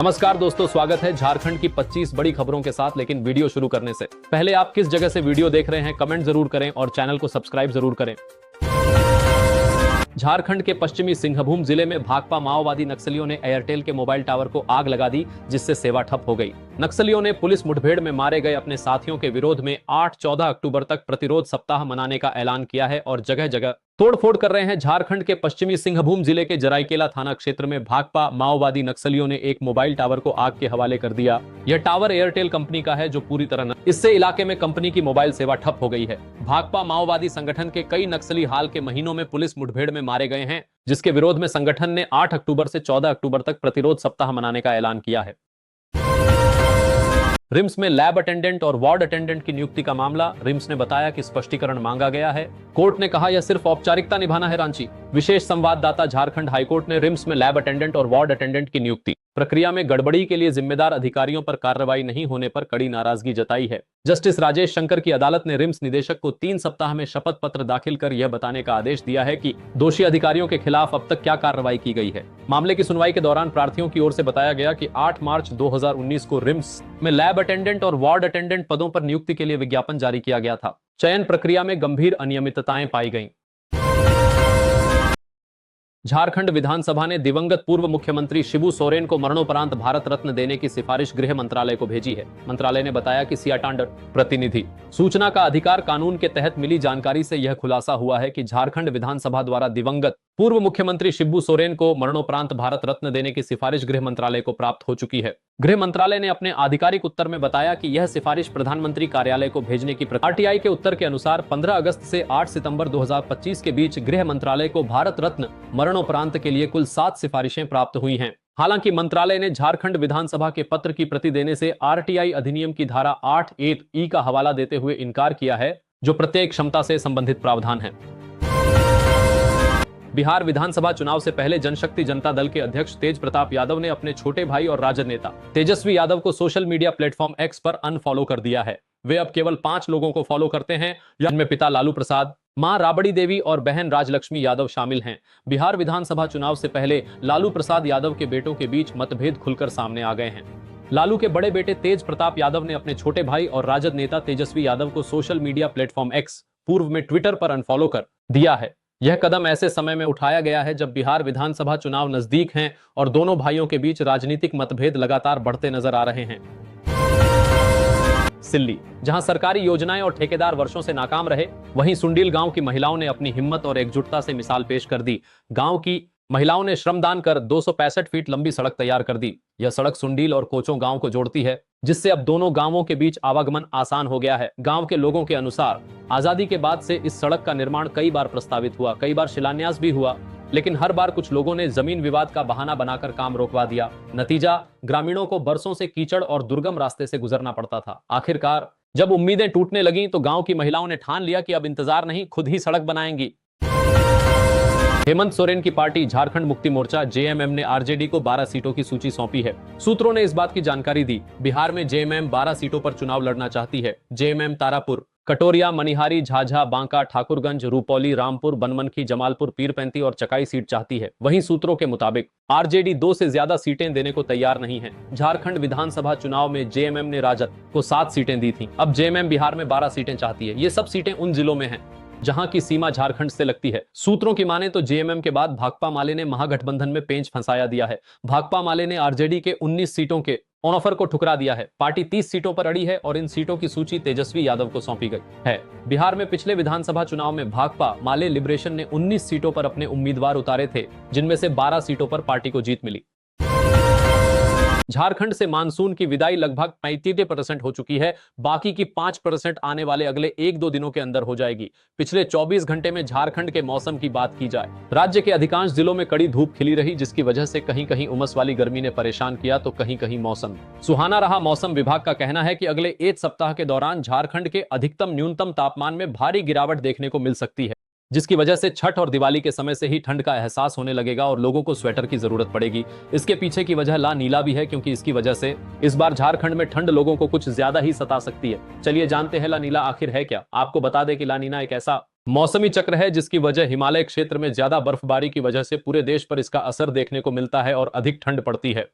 नमस्कार दोस्तों, स्वागत है झारखंड की 25 बड़ी खबरों के साथ। लेकिन वीडियो शुरू करने से पहले आप किस जगह से वीडियो देख रहे हैं कमेंट जरूर करें और चैनल को सब्सक्राइब जरूर करें। झारखंड के पश्चिमी सिंहभूम जिले में भाकपा माओवादी नक्सलियों ने एयरटेल के मोबाइल टावर को आग लगा दी, जिससे सेवा ठप हो गई। नक्सलियों ने पुलिस मुठभेड़ में मारे गए अपने साथियों के विरोध में 8-14 अक्टूबर तक प्रतिरोध सप्ताह मनाने का ऐलान किया है और जगह जगह तोड़फोड़ कर रहे हैं। झारखंड के पश्चिमी सिंहभूम जिले के जराईकेला थाना क्षेत्र में भाकपा माओवादी नक्सलियों ने एक मोबाइल टावर को आग के हवाले कर दिया। यह टावर एयरटेल कंपनी का है, जो पूरी तरह इससे इलाके में कंपनी की मोबाइल सेवा ठप हो गई है। भाकपा माओवादी संगठन के कई नक्सली हाल के महीनों में पुलिस मुठभेड़ में मारे गए हैं, जिसके विरोध में संगठन ने 8 अक्टूबर से 14 अक्टूबर तक प्रतिरोध सप्ताह मनाने का ऐलान किया है। रिम्स में लैब अटेंडेंट और वार्ड अटेंडेंट की नियुक्ति का मामला, रिम्स ने बताया कि स्पष्टीकरण मांगा गया है। कोर्ट ने कहा यह सिर्फ औपचारिकता निभाना है। रांची विशेष संवाददाता, झारखंड हाईकोर्ट ने रिम्स में लैब अटेंडेंट और वार्ड अटेंडेंट की नियुक्ति प्रक्रिया में गड़बड़ी के लिए जिम्मेदार अधिकारियों पर कार्रवाई नहीं होने पर कड़ी नाराजगी जताई है। जस्टिस राजेश शंकर की अदालत ने रिम्स निदेशक को 3 सप्ताह में शपथ पत्र दाखिल कर यह बताने का आदेश दिया है कि दोषी अधिकारियों के खिलाफ अब तक क्या कार्रवाई की गई है। मामले की सुनवाई के दौरान प्रार्थियों की ओर से बताया गया कि 8 मार्च 2019 को रिम्स में लैब अटेंडेंट और वार्ड अटेंडेंट पदों पर नियुक्ति के लिए विज्ञापन जारी किया गया था। चयन प्रक्रिया में गंभीर अनियमितताएं पाई गईं। झारखंड विधानसभा ने दिवंगत पूर्व मुख्यमंत्री शिबू सोरेन को मरणोपरांत भारत रत्न देने की सिफारिश गृह मंत्रालय को भेजी है। मंत्रालय ने बताया कि सियाटांड प्रतिनिधि सूचना का अधिकार कानून के तहत मिली जानकारी से यह खुलासा हुआ है कि झारखंड विधानसभा द्वारा दिवंगत पूर्व मुख्यमंत्री शिबू सोरेन को मरणोपरांत भारत रत्न देने की सिफारिश गृह मंत्रालय को प्राप्त हो चुकी है। गृह मंत्रालय ने अपने आधिकारिक उत्तर में बताया कि यह सिफारिश प्रधानमंत्री कार्यालय को भेजने की आरटीआई के उत्तर के अनुसार 15 अगस्त से 8 सितंबर 2025 के बीच गृह मंत्रालय को भारत रत्न मरणोपरांत के लिए कुल 7 सिफारिशें प्राप्त हुई हैं। हालांकि मंत्रालय ने झारखंड विधानसभा के पत्र की प्रति देने से आरटीआई अधिनियम की धारा 8(1)(e) का हवाला देते हुए इनकार किया है, जो प्रत्येक क्षमता से संबंधित प्रावधान है। बिहार विधानसभा चुनाव से पहले जनशक्ति जनता दल के अध्यक्ष तेज प्रताप यादव ने अपने छोटे भाई और राजद नेता तेजस्वी यादव को सोशल मीडिया प्लेटफॉर्म एक्स पर अनफॉलो कर दिया है। वे अब केवल 5 लोगों को फॉलो करते हैं, जिनमें पिता लालू प्रसाद, मां राबड़ी देवी और बहन राजलक्ष्मी यादव शामिल हैं। बिहार विधानसभा चुनाव से पहले लालू प्रसाद यादव के बेटों के बीच मतभेद खुलकर सामने आ गए हैं। लालू के बड़े बेटे तेज प्रताप यादव ने अपने छोटे भाई और राजद नेता तेजस्वी यादव को सोशल मीडिया प्लेटफॉर्म एक्स, पूर्व में ट्विटर पर अनफॉलो कर दिया है। यह कदम ऐसे समय में उठाया गया है जब बिहार विधानसभा चुनाव नजदीक हैं और दोनों भाइयों के बीच राजनीतिक मतभेद लगातार बढ़ते नजर आ रहे हैं। सिल्ली, जहां सरकारी योजनाएं और ठेकेदार वर्षों से नाकाम रहे, वहीं सुंडील गांव की महिलाओं ने अपनी हिम्मत और एकजुटता से मिसाल पेश कर दी। गांव की महिलाओं ने श्रमदान कर 265 फीट लंबी सड़क तैयार कर दी। यह सड़क सुंडील और कोचों गांव को जोड़ती है, जिससे अब दोनों गांवों के बीच आवागमन आसान हो गया है। गांव के लोगों के अनुसार आजादी के बाद से इस सड़क का निर्माण कई बार प्रस्तावित हुआ, कई बार शिलान्यास भी हुआ, लेकिन हर बार कुछ लोगों ने जमीन विवाद का बहाना बनाकर काम रोकवा दिया। नतीजा, ग्रामीणों को बरसों से कीचड़ और दुर्गम रास्ते से गुजरना पड़ता था। आखिरकार जब उम्मीदें टूटने लगीं तो गांव की महिलाओं ने ठान लिया कि अब इंतजार नहीं, खुद ही सड़क बनाएंगी। हेमंत सोरेन की पार्टी झारखंड मुक्ति मोर्चा जेएमएम ने आरजेडी को 12 सीटों की सूची सौंपी है। सूत्रों ने इस बात की जानकारी दी। बिहार में जेएमएम 12 सीटों पर चुनाव लड़ना चाहती है। जेएमएम तारापुर, कटोरिया, मनिहारी, झाझा, बांका, ठाकुरगंज, रूपौली, रामपुर, बनमनखी, जमालपुर, पीरपैंती और चकाई सीट चाहती है। वहीं सूत्रों के मुताबिक आरजेडी 2 से ज्यादा सीटें देने को तैयार नहीं है। झारखंड विधानसभा चुनाव में जेएमएम ने राजद को 7 सीटें दी थी। अब जेएमएम बिहार में 12 सीटें चाहती है। ये सब सीटें उन जिलों में हैं जहां की सीमा झारखंड से लगती है। सूत्रों की माने तो जेएमएम के बाद भाकपा माले ने महागठबंधन में पेंच फंसाया दिया है। भाकपा माले ने आरजेडी के 19 सीटों के ऑफर को ठुकरा दिया है। पार्टी 30 सीटों पर अड़ी है और इन सीटों की सूची तेजस्वी यादव को सौंपी गई है। बिहार में पिछले विधानसभा चुनाव में भाकपा माले लिबरेशन ने 19 सीटों पर अपने उम्मीदवार उतारे थे, जिनमें से 12 सीटों पर पार्टी को जीत मिली। झारखंड से मानसून की विदाई लगभग 35% हो चुकी है। बाकी की 5% आने वाले अगले 1-2 दिनों के अंदर हो जाएगी। पिछले 24 घंटे में झारखंड के मौसम की बात की जाए, राज्य के अधिकांश जिलों में कड़ी धूप खिली रही, जिसकी वजह से कहीं कहीं उमस वाली गर्मी ने परेशान किया तो कहीं कहीं मौसम सुहाना रहा। मौसम विभाग का कहना है कि अगले 1 सप्ताह के दौरान झारखंड के अधिकतम न्यूनतम तापमान में भारी गिरावट देखने को मिल सकती है, जिसकी वजह से छठ और दिवाली के समय से ही ठंड का एहसास होने लगेगा और लोगों को स्वेटर की जरूरत पड़ेगी। इसके पीछे की वजह ला नीला भी है, क्योंकि इसकी वजह से इस बार झारखंड में ठंड लोगों को कुछ ज्यादा ही सता सकती है। चलिए जानते हैं ला नीला आखिर है क्या। आपको बता दें कि ला नीना एक ऐसा मौसमी चक्र है जिसकी वजह हिमालय क्षेत्र में ज्यादा बर्फबारी की वजह से पूरे देश पर इसका असर देखने को मिलता है और अधिक ठंड पड़ती है।